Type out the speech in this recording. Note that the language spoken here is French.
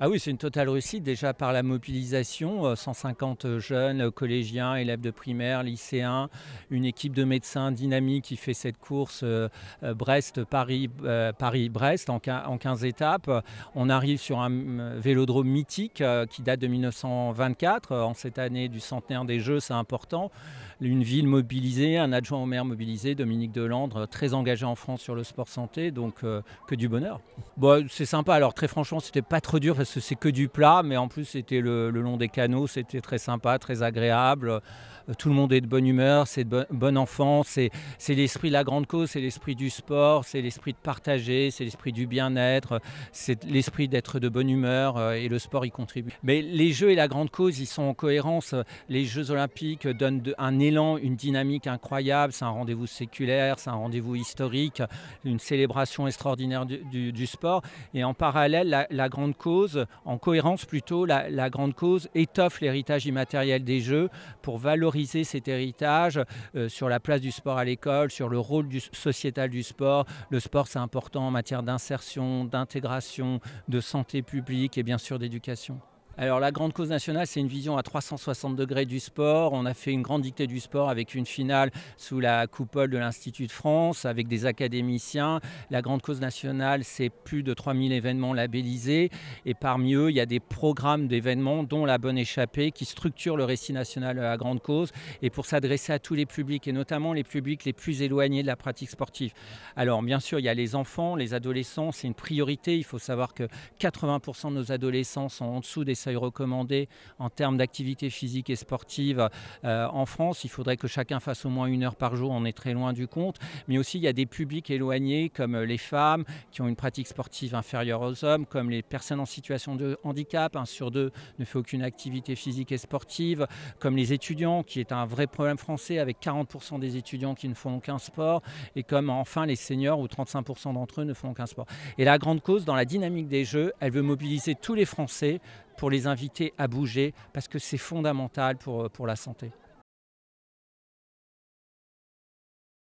Ah oui, c'est une totale réussite déjà par la mobilisation, 150 jeunes, collégiens, élèves de primaire, lycéens, une équipe de médecins dynamique qui fait cette course, Brest-Paris, Paris-Brest en 15 étapes. On arrive sur un vélodrome mythique, qui date de 1924. En cette année du centenaire des Jeux, c'est important. Une ville mobilisée, un adjoint au maire mobilisé, Dominique Delandre, très engagé en France sur le sport santé, donc que du bonheur. Bon, c'est sympa. Alors très franchement, c'était pas trop dur parce que c'est que du plat, mais en plus c'était le long des canaux, c'était très sympa, très agréable. Tout le monde est de bonne humeur, c'est de bon enfant, c'est l'esprit de la grande cause, c'est l'esprit du sport, c'est l'esprit de partager, c'est l'esprit du bien-être, c'est l'esprit d'être de bonne humeur, et le sport y contribue. Mais les Jeux et la grande cause, ils sont en cohérence. Les Jeux olympiques donnent un élan, une dynamique incroyable, c'est un rendez-vous séculaire, c'est un rendez-vous historique, une célébration extraordinaire du sport. Et en parallèle, la grande cause, en cohérence plutôt, la grande cause étoffe l'héritage immatériel des Jeux pour valoriser cet héritage, sur la place du sport à l'école, sur le rôle sociétal du sport. Le sport, c'est important en matière d'insertion, d'intégration, de santé publique et bien sûr d'éducation. Alors la grande cause nationale, c'est une vision à 360 degrés du sport. On a fait une grande dictée du sport avec une finale sous la coupole de l'Institut de France, avec des académiciens. La grande cause nationale, c'est plus de 3000 événements labellisés. Et parmi eux, il y a des programmes d'événements, dont la Bonne Échappée, qui structurent le récit national de la grande cause, et pour s'adresser à tous les publics, et notamment les publics les plus éloignés de la pratique sportive. Alors bien sûr, il y a les enfants, les adolescents, c'est une priorité. Il faut savoir que 80% de nos adolescents sont en dessous des seuils recommandés en termes d'activité physique et sportive en France. Il faudrait que chacun fasse au moins 1 heure par jour, on est très loin du compte. Mais aussi, il y a des publics éloignés comme les femmes qui ont une pratique sportive inférieure aux hommes, comme les personnes en situation de handicap, 1 sur 2 ne fait aucune activité physique et sportive, comme les étudiants, qui est un vrai problème français avec 40% des étudiants qui ne font aucun sport, et comme enfin les seniors où 35% d'entre eux ne font aucun sport. Et la grande cause, dans la dynamique des Jeux, elle veut mobiliser tous les Français pour les inviter à bouger parce que c'est fondamental pour la santé.